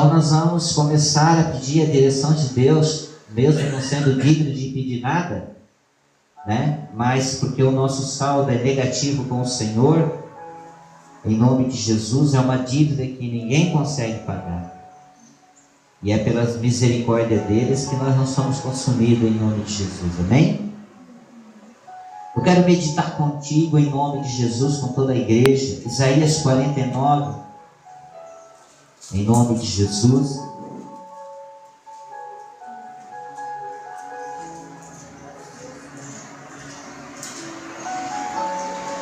Então nós vamos começar a pedir a direção de Deus, mesmo não sendo digno de pedir nada, né? Mas porque o nosso saldo é negativo com o Senhor, em nome de Jesus, é uma dívida que ninguém consegue pagar. E é pelas misericórdias deles que nós não somos consumidos, em nome de Jesus. Amém? Eu quero meditar contigo em nome de Jesus, com toda a igreja. Isaías 49, em nome de Jesus.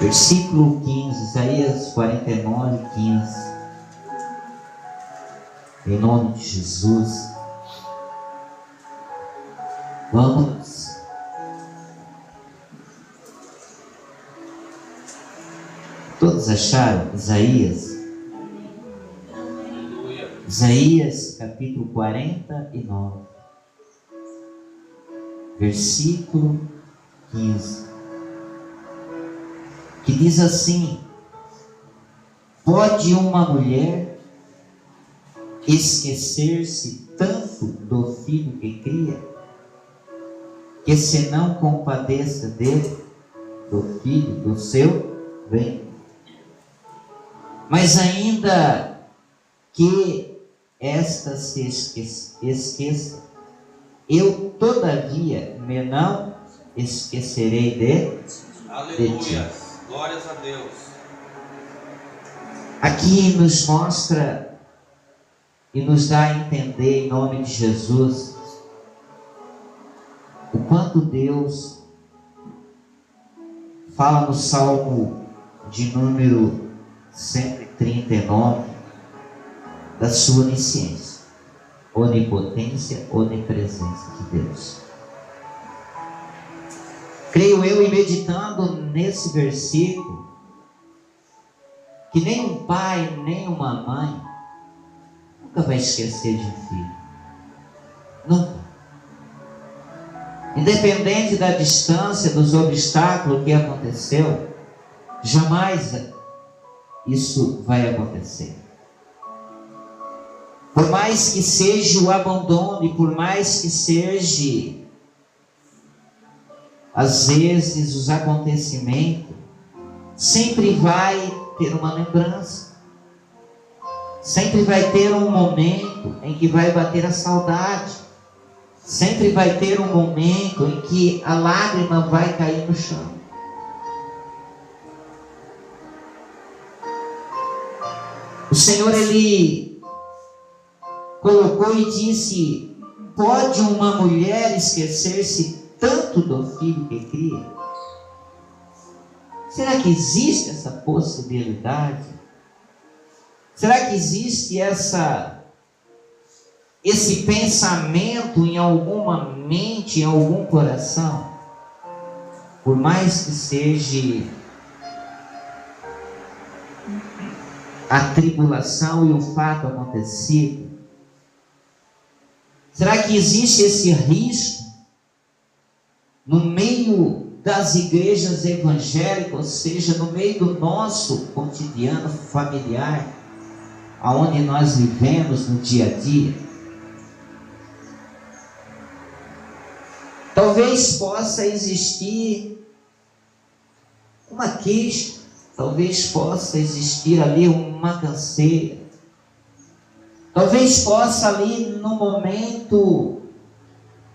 Versículo 15, Isaías 49, 15. Em nome de Jesus. Vamos. Todos acharam? Isaías? Isaías capítulo 49, versículo 15, que diz assim: pode uma mulher esquecer-se tanto do filho que cria, que se não compadeça dele, do filho, do seu bem? Mas ainda que esta se esqueça, eu todavia me não esquecerei de ti. Glórias a Deus. Aqui nos mostra e nos dá a entender, em nome de Jesus, o quanto Deus fala no Salmo de número 139, da sua onisciência, onipotência, onipresença de Deus. Creio eu, e meditando nesse versículo, que nem um pai, nem uma mãe nunca vai esquecer de um filho. Nunca. Independente da distância, dos obstáculos que aconteceu, jamais isso vai acontecer. Por mais que seja o abandono, e por mais que seja, às vezes, os acontecimentos, sempre vai ter uma lembrança. Sempre vai ter um momento em que vai bater a saudade. Sempre vai ter um momento em que a lágrima vai cair no chão. O Senhor, Ele colocou e disse: pode uma mulher esquecer-se tanto do filho que cria? Será que existe essa possibilidade? Será que existe esse pensamento em alguma mente, em algum coração? Por mais que seja a tribulação e o fato acontecido, será que existe esse risco no meio das igrejas evangélicas, ou seja, no meio do nosso cotidiano familiar, aonde nós vivemos no dia a dia? Talvez possa existir uma queixa, talvez possa existir ali uma canseira, talvez possa ali no momento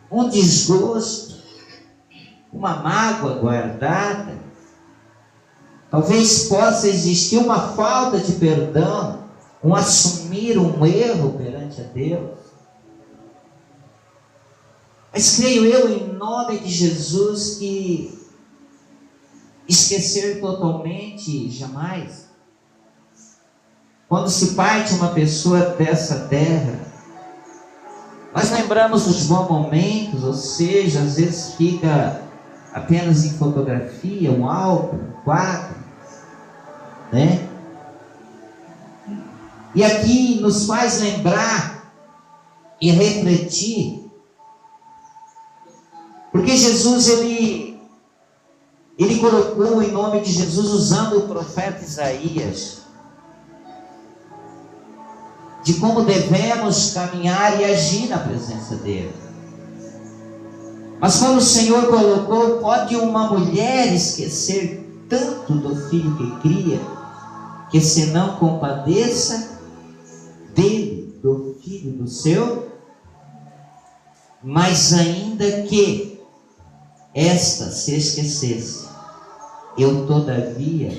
um desgosto, uma mágoa guardada, talvez possa existir uma falta de perdão, um assumir um erro perante a Deus. Mas creio eu, em nome de Jesus, que esquecer totalmente jamais. Quando se parte uma pessoa dessa terra, nós lembramos dos bons momentos, ou seja, às vezes fica apenas em fotografia, um álbum, um quadro, né? E aqui nos faz lembrar e refletir, porque Jesus, ele colocou em nome de Jesus, usando o profeta Isaías, de como devemos caminhar e agir na presença dele. Mas quando o Senhor colocou, pode uma mulher esquecer tanto do filho que cria, que se não compadeça dele, do filho do seu, mas ainda que esta se esquecesse, eu todavia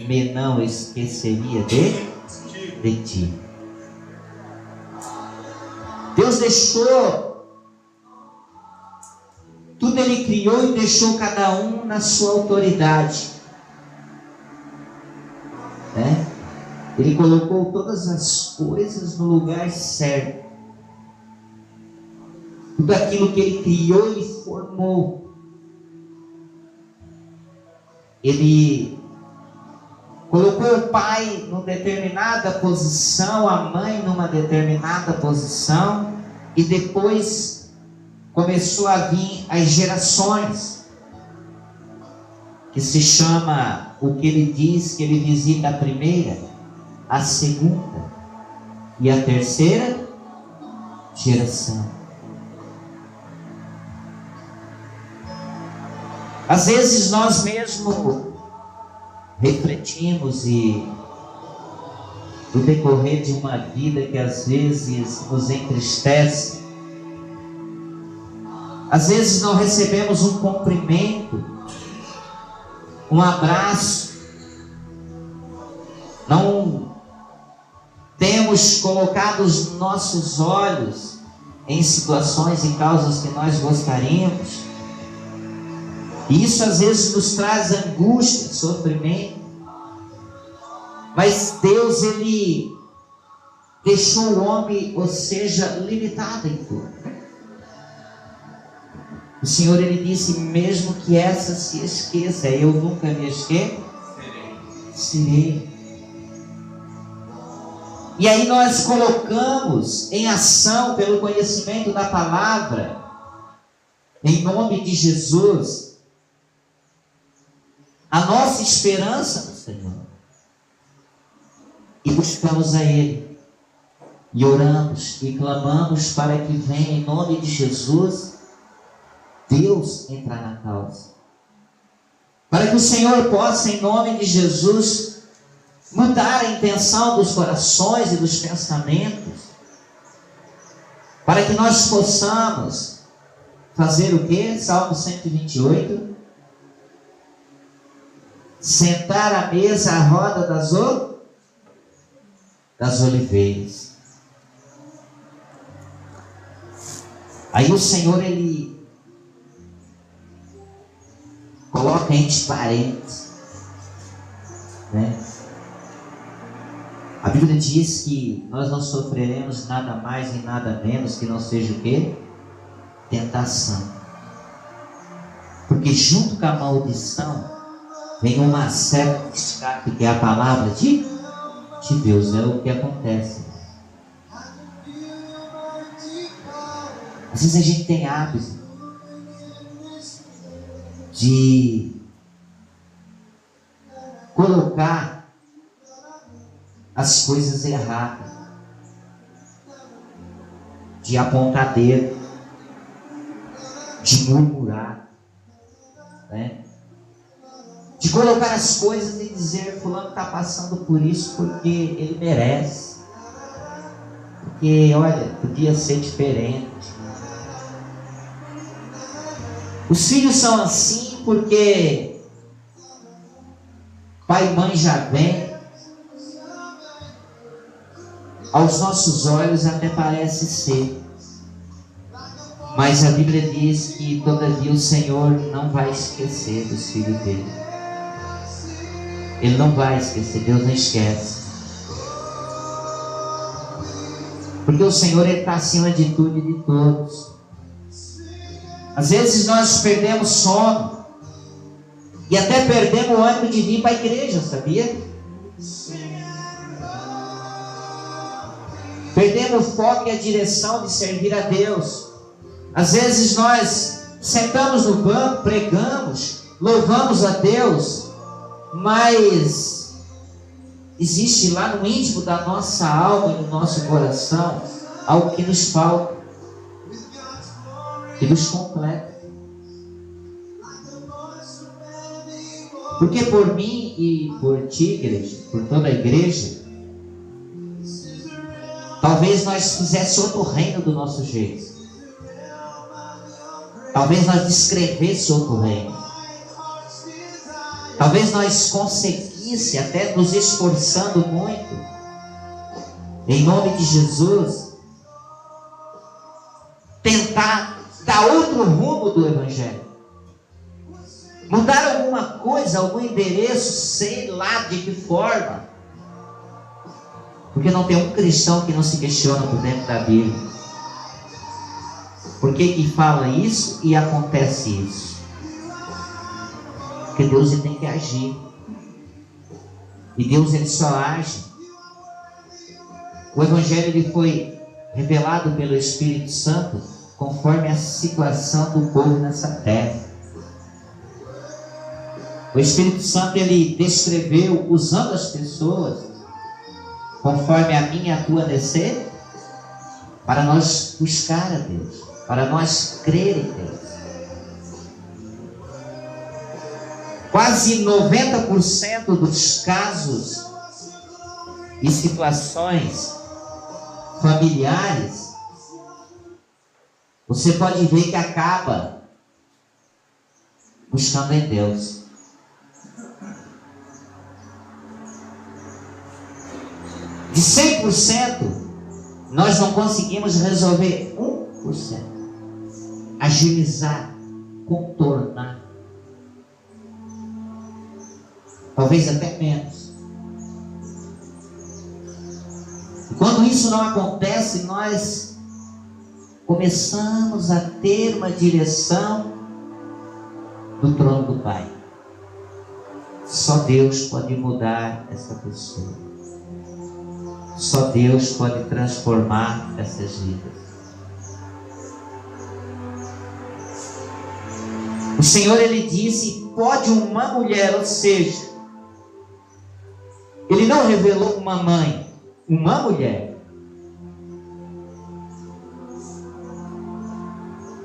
me não esqueceria de ti. Deus deixou, tudo Ele criou e deixou cada um na sua autoridade, né? Ele colocou todas as coisas no lugar certo. Tudo aquilo que Ele criou e formou, Ele colocou o pai numa determinada posição, a mãe numa determinada posição, e depois começou a vir as gerações, que se chama, o que ele diz, que ele visita a primeira, a segunda e a terceira geração. Às vezes nós mesmos refletimos e no decorrer de uma vida que às vezes nos entristece, às vezes não recebemos um cumprimento, um abraço, não temos colocado os nossos olhos em situações e causas que nós gostaríamos. E isso às vezes nos traz angústia, sofrimento. Mas Deus, Ele deixou o homem, ou seja, limitado em tudo. O Senhor, Ele disse, mesmo que essa se esqueça, eu nunca me esquecerei. E aí nós colocamos em ação, pelo conhecimento da palavra, em nome de Jesus, a nossa esperança no Senhor. E buscamos a Ele. E oramos e clamamos para que venha em nome de Jesus, Deus entrar na causa. Para que o Senhor possa, em nome de Jesus, mudar a intenção dos corações e dos pensamentos. Para que nós possamos fazer o quê? Salmo 128. Sentar à mesa à roda das oliveiras. Aí o Senhor, Ele coloca entre parênteses, né? A Bíblia diz que nós não sofreremos nada mais e nada menos que não seja o quê? Tentação. Porque junto com a maldição vem uma certa escape, que é a palavra de Deus. É o que acontece. Às vezes a gente tem hábito de colocar as coisas erradas, de apontar dedo, de murmurar, né? De colocar as coisas e dizer, fulano está passando por isso porque ele merece, porque olha, podia ser diferente. Os filhos são assim porque pai e mãe já vêm. Aos nossos olhos até parece ser, mas a Bíblia diz que todavia o Senhor não vai esquecer dos filhos dele. Ele não vai esquecer, Deus não esquece. Porque o Senhor está acima de tudo e de todos. Às vezes nós perdemos sono e até perdemos o ânimo de vir para a igreja, sabia? Perdemos o foco e a direção de servir a Deus. Às vezes nós sentamos no banco, pregamos, louvamos a Deus, mas existe lá no íntimo da nossa alma e no nosso coração algo que nos falta, que nos completa. Porque por mim e por ti, igreja, por toda a igreja, talvez nós fizéssemos outro reino do nosso jeito. Talvez nós descrevêssemos outro reino. Talvez nós conseguisse, até nos esforçando muito, em nome de Jesus, tentar dar outro rumo do Evangelho. Mudar alguma coisa, algum endereço, sei lá de que forma. Porque não tem um cristão que não se questiona por dentro da Bíblia. Por que fala isso e acontece isso? Porque Deus ele tem que agir. E Deus ele só age. O Evangelho ele foi revelado pelo Espírito Santo conforme a situação do povo nessa terra. O Espírito Santo ele descreveu, usando as pessoas, conforme a minha e a tua descer, para nós buscar a Deus, para nós crer em Deus. Quase 90% dos casos e situações familiares, você pode ver que acaba buscando em Deus. De 100%, nós não conseguimos resolver 1%. Agilizar, contornar. Talvez até menos. E quando isso não acontece, nós começamos a ter uma direção do trono do Pai. Só Deus pode mudar essa pessoa. Só Deus pode transformar essas vidas. O Senhor ele disse: pode uma mulher, ou seja, ele não revelou uma mãe, uma mulher,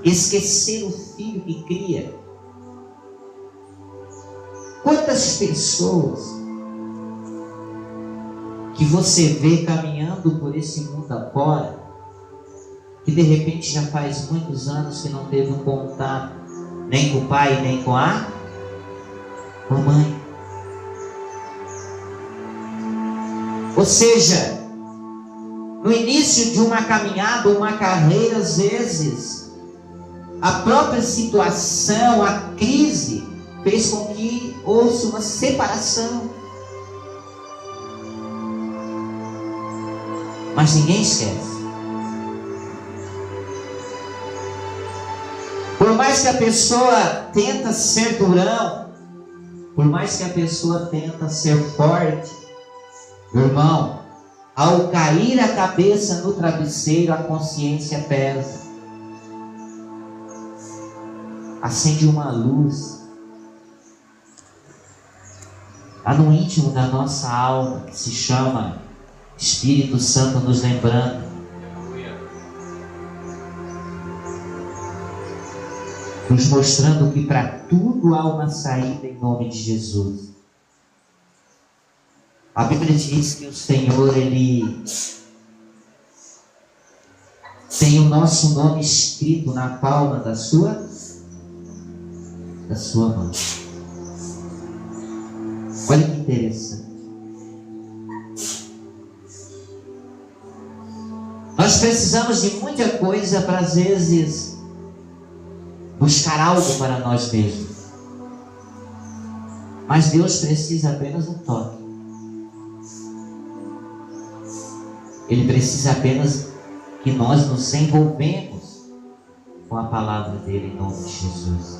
esquecer o filho que cria. Quantas pessoas que você vê caminhando por esse mundo afora, que de repente já faz muitos anos que não teve um contato, nem com o pai, nem com a mãe. Ou seja, no início de uma caminhada, uma carreira, às vezes, a própria situação, a crise, fez com que houve uma separação. Mas ninguém esquece. Por mais que a pessoa tenta ser durão, por mais que a pessoa tenta ser forte, meu irmão, ao cair a cabeça no travesseiro, a consciência pesa. Acende uma luz lá no íntimo da nossa alma, que se chama Espírito Santo, nos lembrando nos mostrando que para tudo há uma saída em nome de Jesus. A Bíblia diz que o Senhor ele tem o nosso nome escrito na palma da sua mão. Olha que interessante. Nós precisamos de muita coisa para, às vezes, buscar algo para nós mesmos. Mas Deus precisa apenas um toque. Ele precisa apenas que nós nos envolvemos com a palavra dele em nome de Jesus.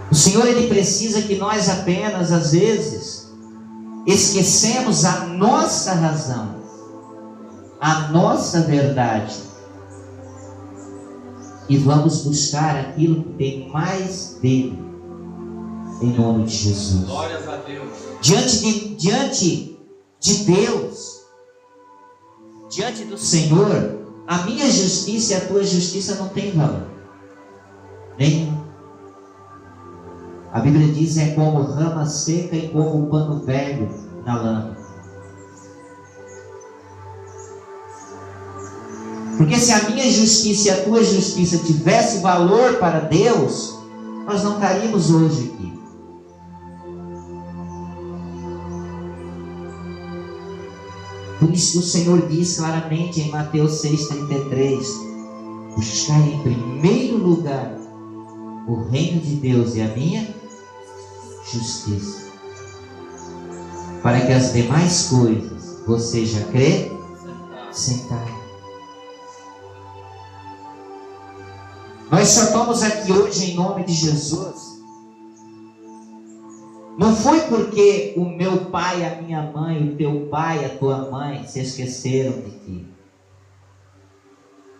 O Senhor ele precisa que nós apenas, às vezes, esquecemos a nossa razão, a nossa verdade, e vamos buscar aquilo que tem mais dele, em nome de Jesus. Glórias a Deus. Diante de Deus, diante do Senhor, a minha justiça e a tua justiça não tem valor nenhum. A Bíblia diz: é como rama seca e como pano velho na lama. Porque se a minha justiça e a tua justiça tivesse valor para Deus, nós não estaríamos hoje aqui. Por isso que o Senhor diz claramente em Mateus 6,33: buscar em primeiro lugar o reino de Deus e a minha justiça, para que as demais coisas você já acrescentar. Nós só estamos aqui hoje em nome de Jesus. Não foi porque o meu pai, a minha mãe, o teu pai, a tua mãe se esqueceram de ti.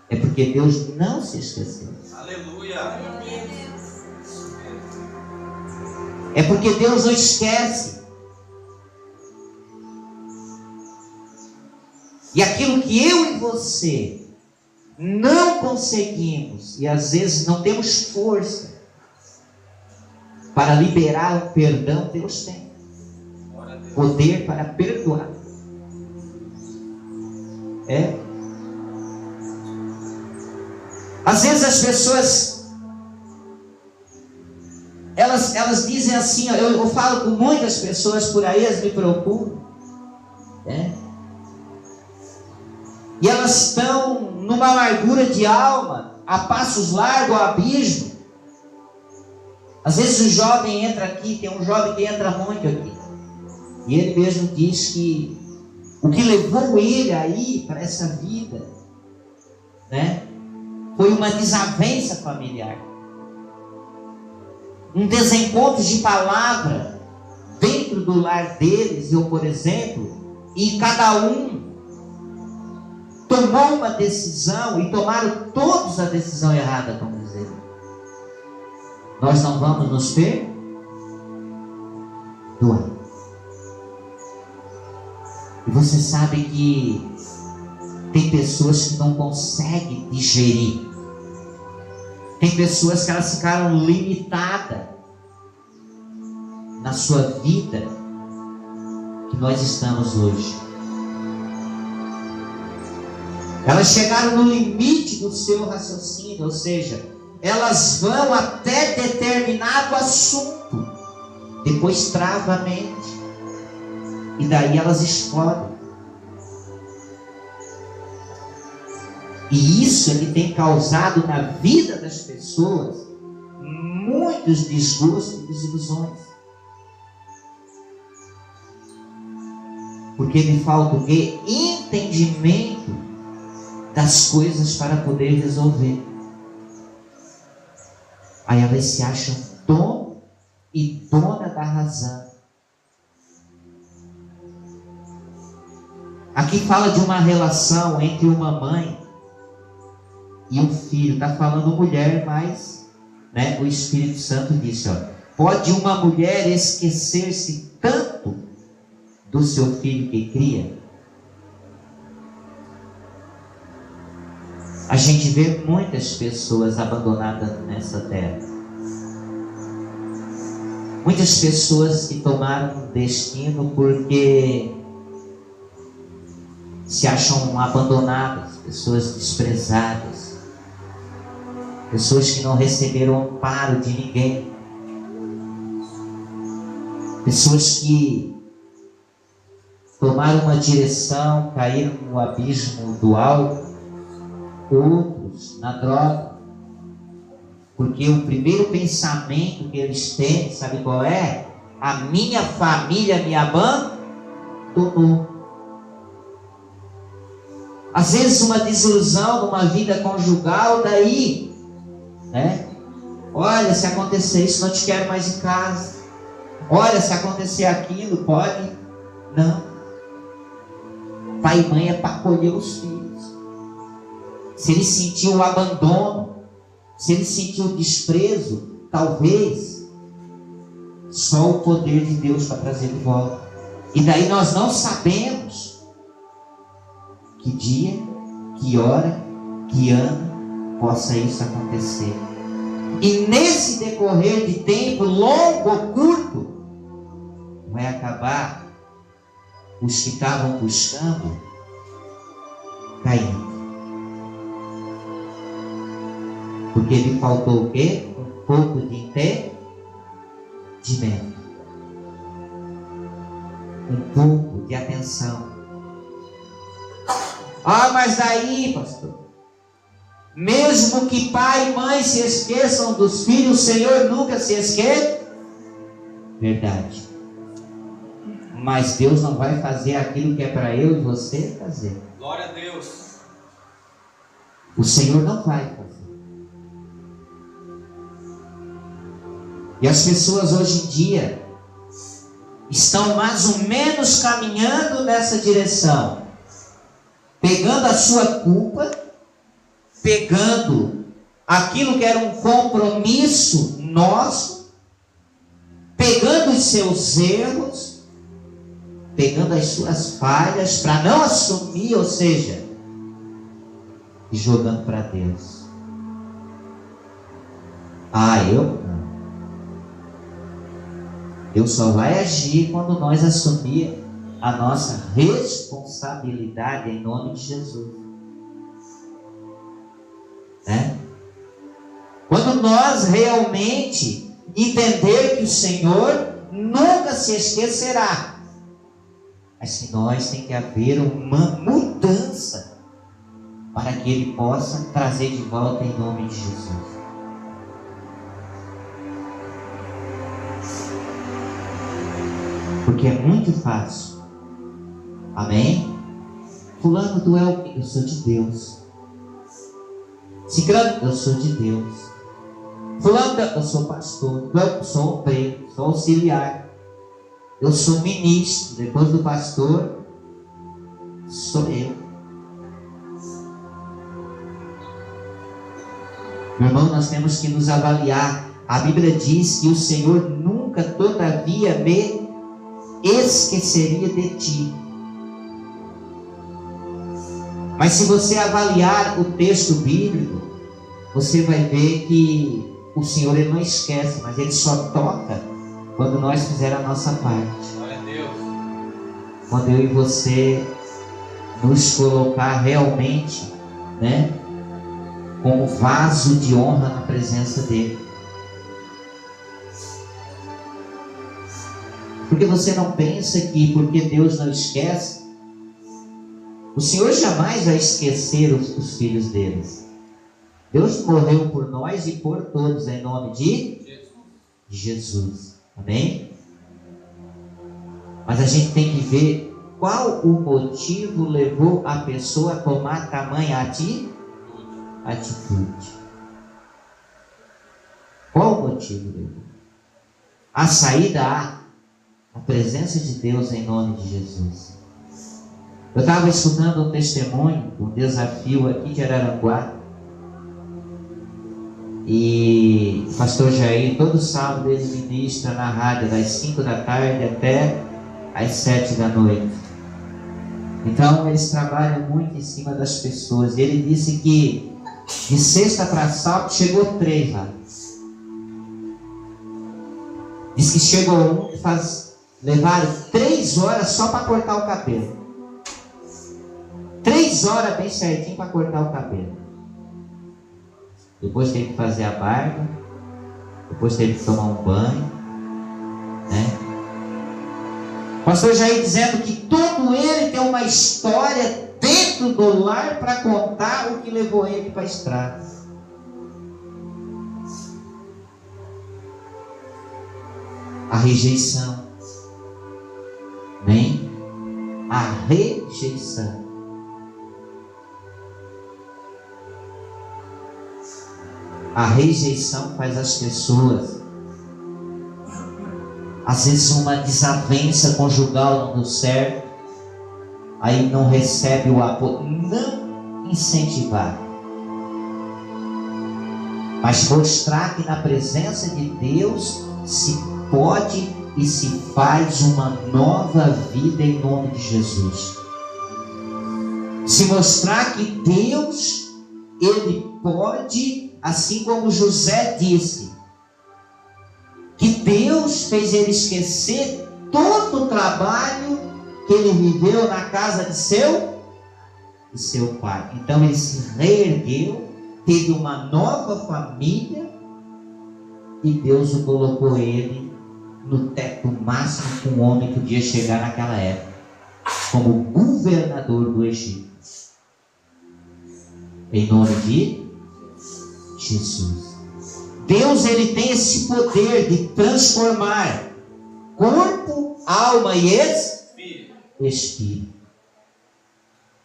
É porque Deus não se esqueceu. Aleluia. É porque Deus não esquece. E aquilo que eu e você não conseguimos, e às vezes não temos força para liberar o perdão, Deus tem poder para perdoar. Às vezes as pessoas elas dizem assim, eu falo com muitas pessoas por aí, elas me procuram, e elas estão numa amargura de alma, a passos largos ao abismo. Às vezes o jovem entra aqui, tem um jovem que entra muito aqui, e ele mesmo diz que o que levou ele aí para essa vida, foi uma desavença familiar, um desencontro de palavra dentro do lar deles, por exemplo, e cada um tomou uma decisão, e tomaram todos a decisão errada, como dizer. Nós não vamos nos perdoar. E você sabe que tem pessoas que não conseguem digerir. Tem pessoas que elas ficaram limitadas na sua vida que nós estamos hoje. Elas chegaram no limite do seu raciocínio, ou seja, elas vão até determinado assunto, depois trava a mente, e daí elas explodem. E isso é que tem causado na vida das pessoas muitos desgostos e desilusões. Porque me falta o quê? Entendimento das coisas para poder resolver. Aí elas se acham dono e dona da razão. Aqui fala de uma relação entre uma mãe e um filho. Está falando mulher, mas o Espírito Santo disse, pode uma mulher esquecer-se tanto do seu filho que cria? A gente vê muitas pessoas abandonadas nessa terra. Muitas pessoas que tomaram um destino porque se acham abandonadas, pessoas desprezadas, pessoas que não receberam amparo de ninguém, pessoas que tomaram uma direção, caíram no abismo do álcool, outros na droga, porque o primeiro pensamento que eles têm, sabe qual é? A minha família me abandonou. Às vezes uma desilusão numa vida conjugal, daí, olha, se acontecer isso, não te quero mais em casa. Olha, se acontecer aquilo, pode? Não. Pai e mãe é para acolher os filhos. Se ele sentiu o abandono, se ele sentiu o desprezo, talvez só o poder de Deus para trazer de volta. E daí nós não sabemos que dia, que hora, que ano possa isso acontecer. E nesse decorrer de tempo, longo ou curto, vai acabar os que estavam buscando caindo. Porque lhe faltou o quê? Um pouco de entendimento. Um pouco de atenção. Ah, mas daí, pastor, mesmo que pai e mãe se esqueçam dos filhos, o Senhor nunca se esquece. Verdade. Mas Deus não vai fazer aquilo que é para eu e você fazer. Glória a Deus. O Senhor não vai fazer. E as pessoas hoje em dia estão mais ou menos caminhando nessa direção, pegando a sua culpa, pegando aquilo que era um compromisso nosso, pegando os seus erros, pegando as suas falhas para não assumir, ou seja, e jogando para Deus. Deus só vai agir quando nós assumir a nossa responsabilidade em nome de Jesus. Né? Quando nós realmente entender que o Senhor nunca se esquecerá, mas que nós tem que haver uma mudança para que Ele possa trazer de volta em nome de Jesus. Porque é muito fácil. Amém? Fulano, tu é o quê? Eu sou de Deus. Ciclano, eu sou de Deus. Fulano, eu sou pastor. Eu sou obreiro, sou auxiliar. Eu sou ministro. Depois do pastor, sou eu. Meu irmão, nós temos que nos avaliar. A Bíblia diz que o Senhor nunca, todavia, me esqueceria de ti. Mas se você avaliar o texto bíblico, você vai ver que o Senhor Ele não esquece, mas Ele só toca quando nós fizermos a nossa parte. Glória a Deus. Quando eu e você nos colocar realmente, né, como vaso de honra na presença dEle. Porque você não pensa que porque Deus não esquece, o Senhor jamais vai esquecer os filhos deles. Deus morreu por nós e por todos em nome de Jesus. Amém? Mas a gente tem que ver qual o motivo levou a pessoa a tomar tamanha atitude. Qual o motivo levou? A saída a presença de Deus em nome de Jesus. Eu estava escutando um testemunho, um desafio aqui de Araranguá. E o pastor Jair, todo sábado ele ministra na rádio das 5 da tarde até às 7 da noite. Então eles trabalham muito em cima das pessoas. E ele disse que de sexta para sábado chegou 3 lá. Diz que chegou um que levaram 3 horas só para cortar o cabelo. 3 horas bem certinho para cortar o cabelo. Depois teve que fazer a barba. Depois teve que tomar um banho, né? O pastor Jair dizendo que todo ele tem uma história dentro do lar para contar o que levou ele para a estrada. A rejeição. Amém? A rejeição. A rejeição faz as pessoas, às vezes uma desavença conjugal não deu certo, aí não recebe o apoio. Não incentivar, mas mostrar que na presença de Deus se pode e se faz uma nova vida em nome de Jesus. Se mostrar que Deus, Ele pode, assim como José disse, que Deus fez ele esquecer todo o trabalho que ele viveu na casa de seu pai. Então ele se reergueu, teve uma nova família e Deus o colocou ele no teto máximo que um homem podia chegar naquela época, como governador do Egito. Em nome de Jesus. Deus, ele tem esse poder de transformar corpo, alma e espírito.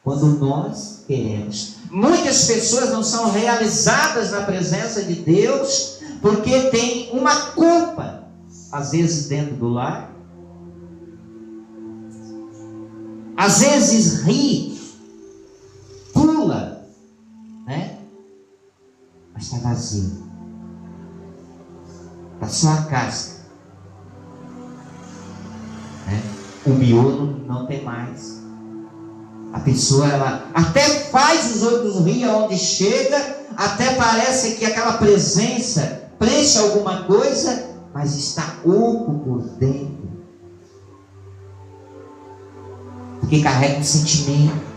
Quando nós queremos. Muitas pessoas não são realizadas na presença de Deus porque tem uma culpa, às vezes dentro do lar, às vezes ri, pula, né? Mas está vazio. Está só a casca, né? O miolo não tem mais. A pessoa, ela até faz os outros rir aonde chega, até parece que aquela presença preenche alguma coisa, mas está oco por dentro, porque carrega um sentimento,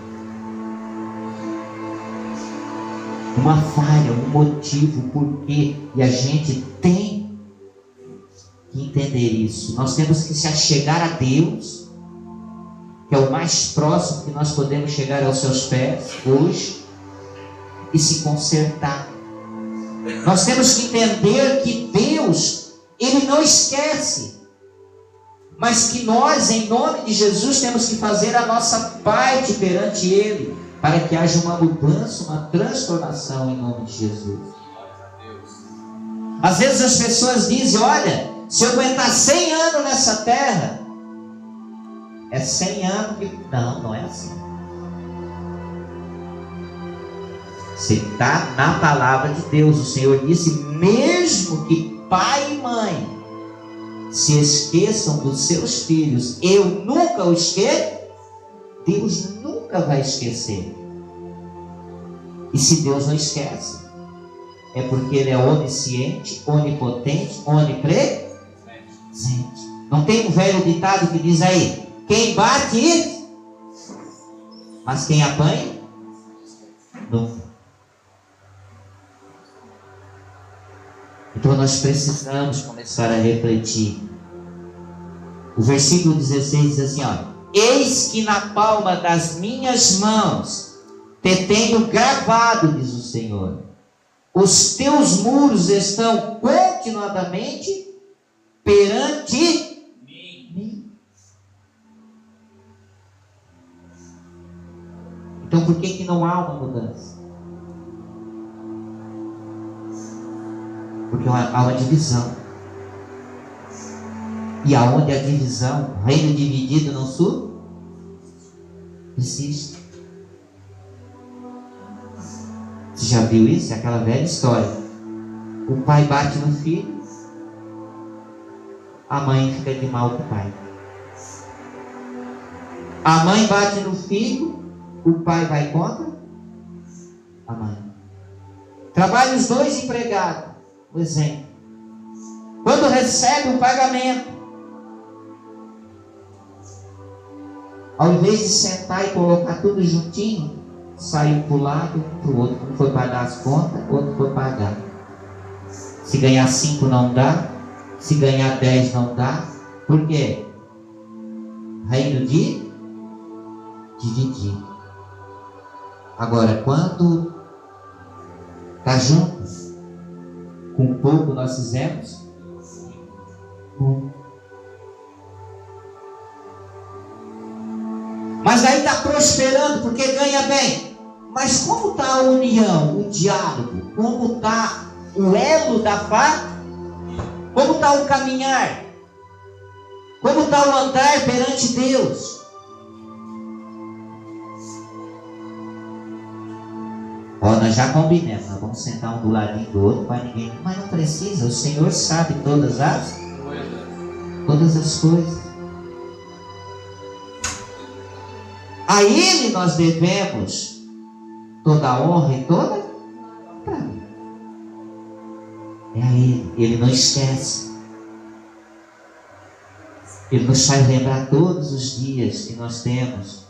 uma falha, um motivo, porquê. E a gente tem que entender isso. Nós temos que se achegar a Deus, que é o mais próximo que nós podemos chegar aos seus pés hoje, e se consertar. Nós temos que entender que Deus, Ele não esquece, mas que nós, em nome de Jesus, temos que fazer a nossa parte perante Ele, para que haja uma mudança, uma transformação em nome de Jesus. Às vezes as pessoas dizem: olha, se eu aguentar 100 anos nessa terra, é 100 anos que... Não é assim. Você está na palavra de Deus. O Senhor disse: mesmo que pai e mãe se esqueçam dos seus filhos, eu nunca o esqueço. Deus nunca vai esquecer. E se Deus não esquece, é porque Ele é onisciente, onipotente, onipresente. Não tem um velho ditado que diz aí: quem bate, mas quem apanha, nunca. Então nós precisamos começar a refletir. O versículo 16 diz assim: ó, eis que na palma das minhas mãos te tenho gravado, diz o Senhor. Os teus muros estão continuadamente perante mim. Então por que não há uma mudança? Porque há uma divisão. E aonde há divisão, reino dividido não existe. Você já viu isso? É aquela velha história. O pai bate no filho, a mãe fica de mal com o pai. A mãe bate no filho, o pai vai contra a mãe. Trabalham os dois empregados. Por exemplo, quando recebe o pagamento, ao invés de sentar e colocar tudo juntinho, saiu para o lado, para o outro. Um foi pagar as contas, o outro foi pagar. Se ganhar 5 não dá, se ganhar 10 não dá. Por quê? Reino de dividir. Agora, quando está juntos, com pouco nós fizemos muito. Mas aí está prosperando porque ganha bem. Mas como está a união, o diálogo? Como está o elo da fé? Como está o caminhar? Como está o andar perante Deus? Ó, nós já combinamos, nós vamos sentar um do ladinho do outro para ninguém. Mas não precisa, o Senhor sabe todas as coisas. todas as coisas. A Ele nós devemos toda a honra e toda para mim. É a Ele. Ele não esquece. Ele nos faz lembrar todos os dias que nós temos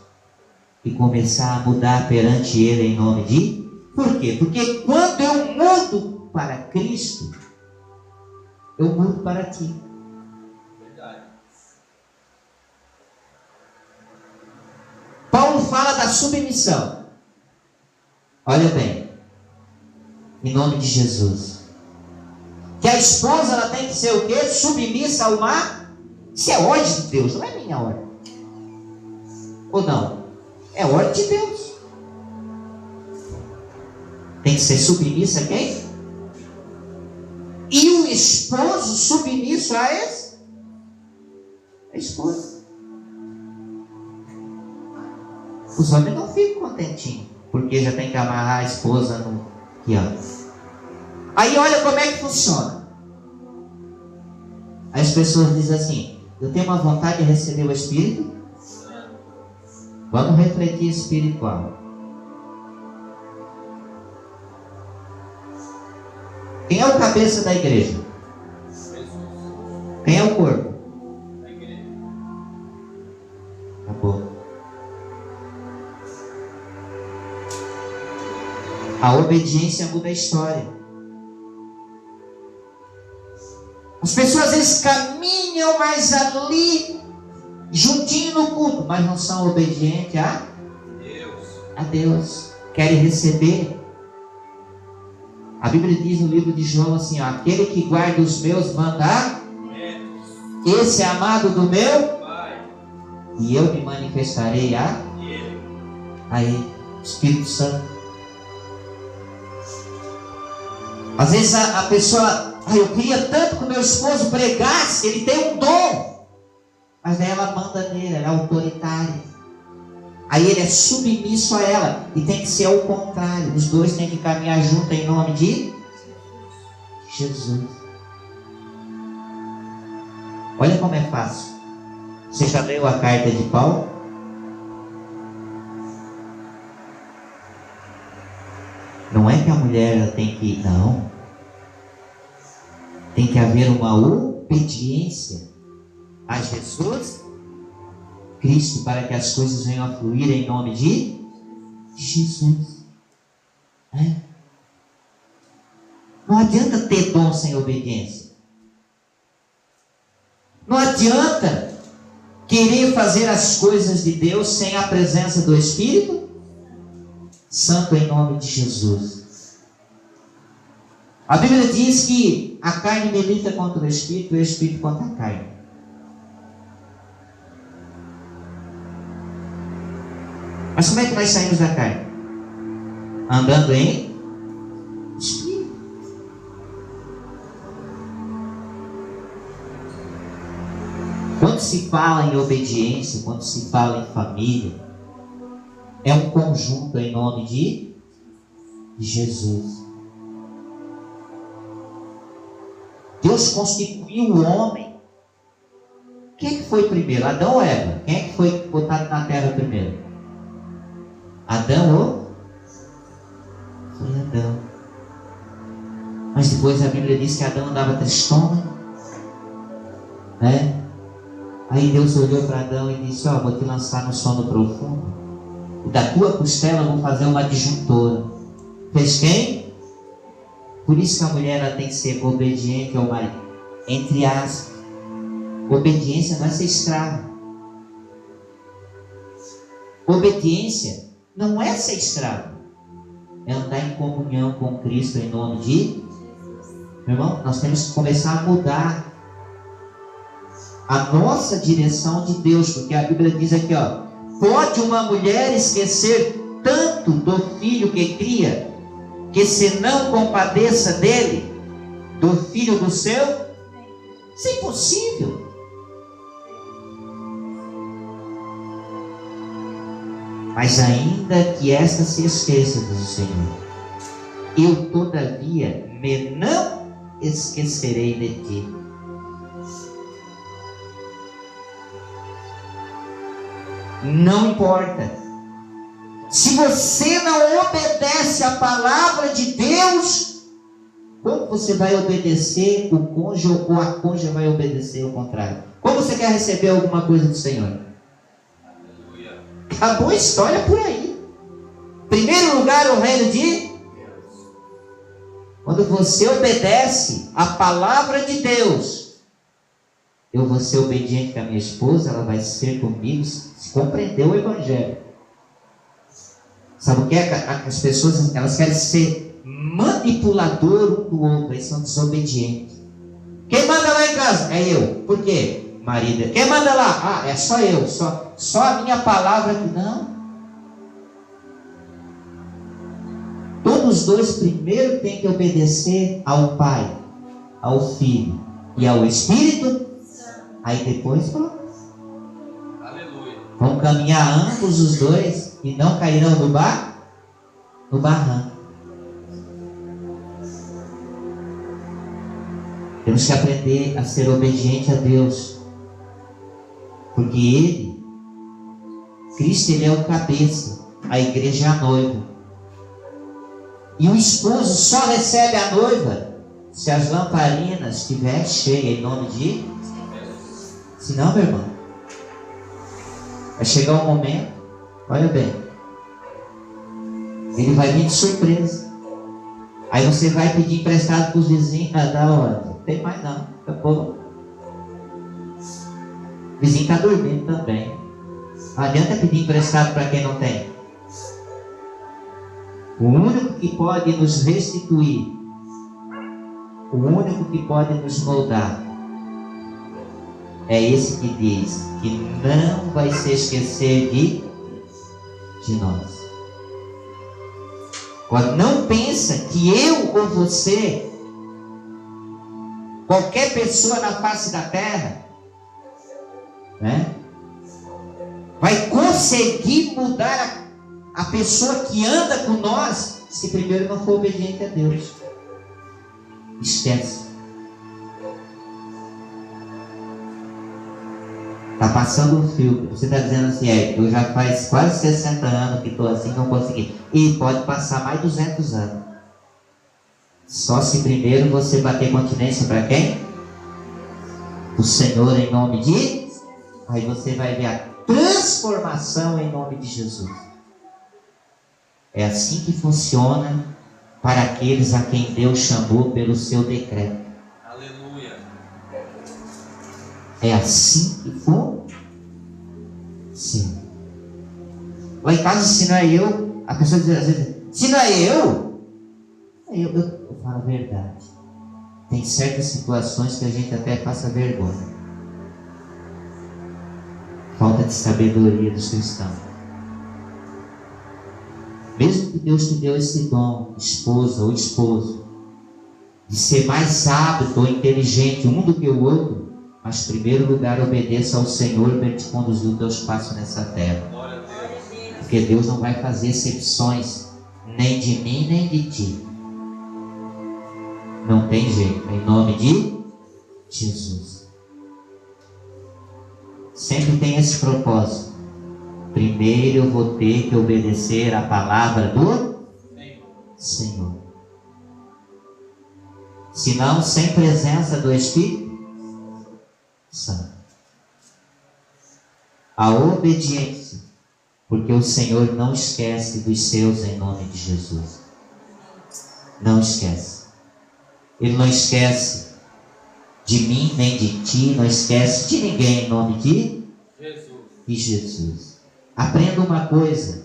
que começar a mudar perante Ele em nome de... Por quê? Porque quando eu mudo para Cristo, eu mudo para Ti. Verdade. Paulo fala da submissão. Olha bem, em nome de Jesus, que a esposa ela tem que ser o quê? Submissa ao mar. Isso é ordem de Deus, não é minha ordem. Ou não? É ordem de Deus. Tem que ser submissa a quem? E o esposo submisso a esse? A esposa. Os homens não ficam contentinhos, porque já tem que amarrar a esposa no que ama. Aí olha como é que funciona. As pessoas dizem assim: eu tenho uma vontade de receber o Espírito. Vamos refletir espiritual. Quem é o cabeça da igreja? Quem é o corpo? A igreja. Acabou. A obediência muda a história. As pessoas às vezes caminham mais ali, juntinho no culto, mas não são obedientes a Deus. Querem receber. A Bíblia diz no livro de João assim: ó, aquele que guarda os meus mandamentos, esse é amado do meu Pai, e eu me manifestarei a Ele. Espírito Santo. Às vezes a pessoa: eu queria tanto que o meu esposo pregasse, ele tem um dom, mas daí ela manda nele, ela é autoritária. Aí ele é submisso a ela. E tem que ser ao contrário. Os dois têm que caminhar juntos em nome de Jesus. Olha como é fácil. Você já leu a carta de Paulo? Não é que a mulher ela tem que... Não. Tem que haver uma obediência a Jesus Cristo, para que as coisas venham a fluir em nome de Jesus. Não adianta ter dom sem obediência. Não adianta querer fazer as coisas de Deus sem a presença do Espírito Santo em nome de Jesus. A Bíblia diz que a carne milita contra o Espírito e o Espírito contra a carne. Mas como é que nós saímos da carne? Andando em Espírito. Quando se fala em obediência, quando se fala em família, é um conjunto em nome de Jesus. Deus constituiu o homem. Quem é que foi primeiro? Adão ou Eva? Quem é que foi botado na terra primeiro? Adão ou? Foi Adão. Mas depois a Bíblia diz que Adão andava tristona, né? Aí Deus olhou para Adão e disse: vou te lançar no sono profundo, e da tua costela vou fazer uma adjuntora. Fez quem? Por isso que a mulher ela tem que ser obediente ao marido. Entre aspas. Obediência não é ser escravo. Obediência não é ser escravo, é andar em comunhão com Cristo em nome de... Meu irmão, nós temos que começar a mudar a nossa direção de Deus, porque a Bíblia diz aqui, pode uma mulher esquecer tanto do filho que cria, que se não compadeça dele, do filho do seu? Isso é impossível. Mas ainda que esta se esqueça, diz o Senhor, eu todavia me não esquecerei de ti. Não importa. Se você não obedece à palavra de Deus, como você vai obedecer o cônjuge ou a cônjuge vai obedecer o contrário? Como você quer receber alguma coisa do Senhor? Acabou a história por aí. Primeiro lugar, o reino de Deus. Quando você obedece à palavra de Deus, eu vou ser obediente com a minha esposa, ela vai ser comigo, se compreender o Evangelho. Sabe o que é? As pessoas, elas querem ser manipulador um do outro, eles são desobedientes. Quem manda lá em casa? É eu. Por quê? Marido. Quem manda lá? Ah, é só eu, só a minha palavra aqui. Não. Todos os dois primeiro têm que obedecer ao Pai, ao Filho e ao Espírito. Aí depois vão caminhar ambos os dois e não cairão no barranco. Temos que aprender a ser obediente a Deus. Porque Ele, Cristo, Ele é o cabeça, a igreja é a noiva. E o esposo só recebe a noiva se as lamparinas estiverem cheias, em nome de Deus. Senão, meu irmão, vai chegar um momento, olha bem, ele vai vir de surpresa. Aí você vai pedir emprestado para os vizinhos, da hora. Não tem mais não, acabou. O vizinho está dormindo também. Não adianta pedir emprestado para quem não tem. O único que pode nos restituir, o único que pode nos moldar, é esse que diz que não vai se esquecer de nós. Agora, não pensa que eu ou você, qualquer pessoa na face da terra, né, vai conseguir mudar a pessoa que anda com nós, se primeiro não for obediente a Deus. Esquece. Está passando um filtro. Você está dizendo assim, eu já faz quase 60 anos que estou assim, não consegui. E pode passar mais 200 anos. Só se primeiro você bater continência para quem? O Senhor, em nome de... Aí você vai ver a transformação em nome de Jesus. É assim que funciona para aqueles a quem Deus chamou pelo seu decreto. Aleluia. É assim que funciona. Lá em casa, se não é eu, a pessoa diz às vezes, se não é eu falo a verdade. Tem certas situações que a gente até passa vergonha. Falta de sabedoria dos cristãos. Mesmo que Deus te deu esse dom, esposa ou esposo, de ser mais hábil ou inteligente um do que o outro, mas em primeiro lugar obedeça ao Senhor para Ele te conduzir o teu espaço nessa terra. Porque Deus não vai fazer exceções, nem de mim, nem de ti. Não tem jeito, em nome de Jesus. Sempre tem esse propósito. Primeiro eu vou ter que obedecer a palavra do Senhor. Senão, sem presença do Espírito Santo. A obediência, porque o Senhor não esquece dos seus em nome de Jesus. Não esquece. Ele não esquece de mim, nem de ti, não esquece de ninguém em nome de Jesus. Aprenda uma coisa,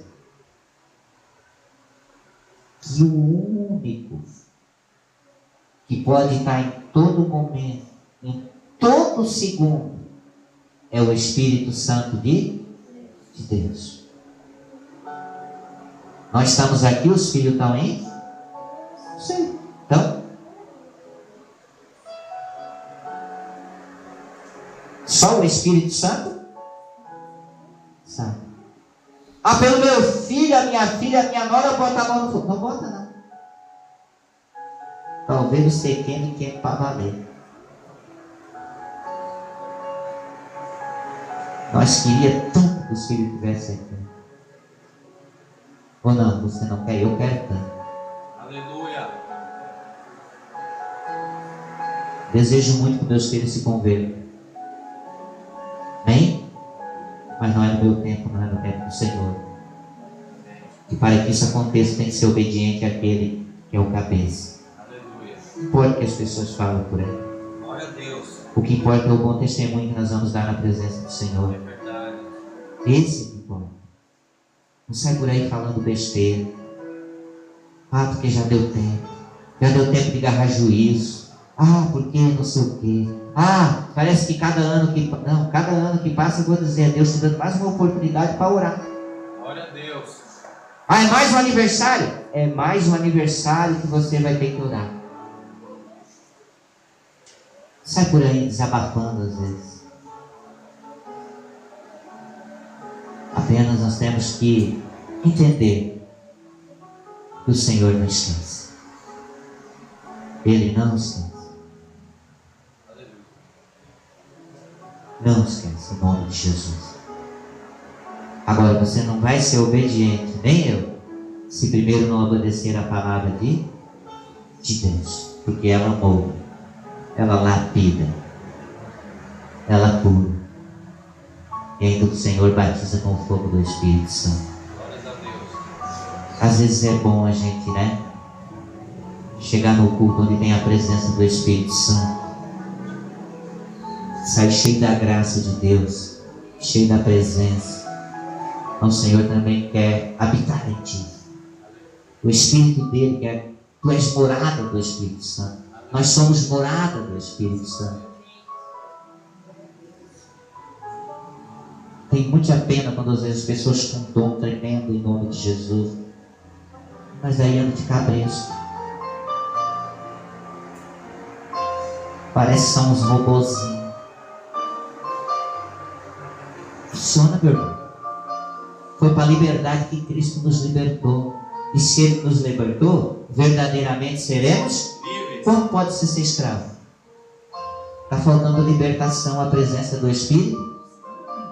que o único que pode estar em todo momento, em todo segundo, é o Espírito Santo de Deus. Nós estamos aqui, os filhos estão aí? Sim. Então, só o Espírito Santo sabe. Ah, pelo meu filho, a minha filha, a minha nora, bota a mão no fogo. Não bota não. Talvez você queime para valer. Nós queríamos tanto que os filhos tivessem aqui. Ou não, você não quer? Eu quero tanto. Aleluia. Desejo muito que meus filhos se convertam. Amém? Mas não é no meu tempo, não é no tempo do Senhor. E para que isso aconteça, tem que ser obediente àquele que é o cabeça. Aleluia. Não importa que as pessoas falem por aí. Glória a Deus. O que importa é o bom testemunho que nós vamos dar na presença do Senhor. É verdade. Esse que importa. Não sai por aí falando besteira. Ah, porque já deu tempo. Já deu tempo de agarrar juízo. Ah, porque não sei o quê. Ah, parece que cada ano que passa eu vou dizer a Deus, te dando mais uma oportunidade para orar. Glória a Deus. Ah, é mais um aniversário? É mais um aniversário que você vai ter que orar. Sai por aí desabafando às vezes. Apenas nós temos que entender que o Senhor não esquece. Ele não esquece. Não esquece, em nome de Jesus. Agora, você não vai ser obediente, nem eu, se primeiro não obedecer a palavra de Deus. Porque ela molda, ela lapida, ela cura. E ainda o Senhor batiza com o fogo do Espírito Santo. Glória a Deus. Às vezes é bom a gente, chegar no culto onde tem a presença do Espírito Santo. Sai cheio da graça de Deus, cheio da presença. Então o Senhor também quer habitar em ti. O Espírito dele quer. Tu és morada do Espírito Santo. Nós somos morada do Espírito Santo. Tem muita pena quando às vezes as pessoas com um dom tremendo em nome de Jesus, mas aí andam de cabresto. Parece que são uns robozinhos. Funciona, meu irmão. Foi para a liberdade que Cristo nos libertou. E se Ele nos libertou, verdadeiramente seremos Livre. Como pode ser escravo? Está faltando libertação, a presença do Espírito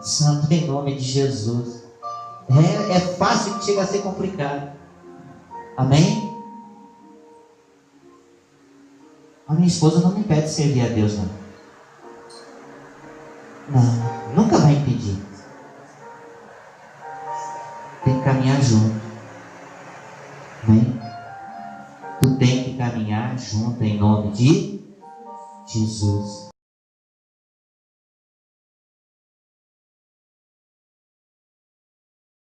Santo em nome de Jesus. É fácil que chega a ser complicado. Amém? A minha esposa não me impede de servir a Deus, não. Não, nunca vai impedir. Tem que caminhar junto. Amém? Tu tem que caminhar junto em nome de Jesus.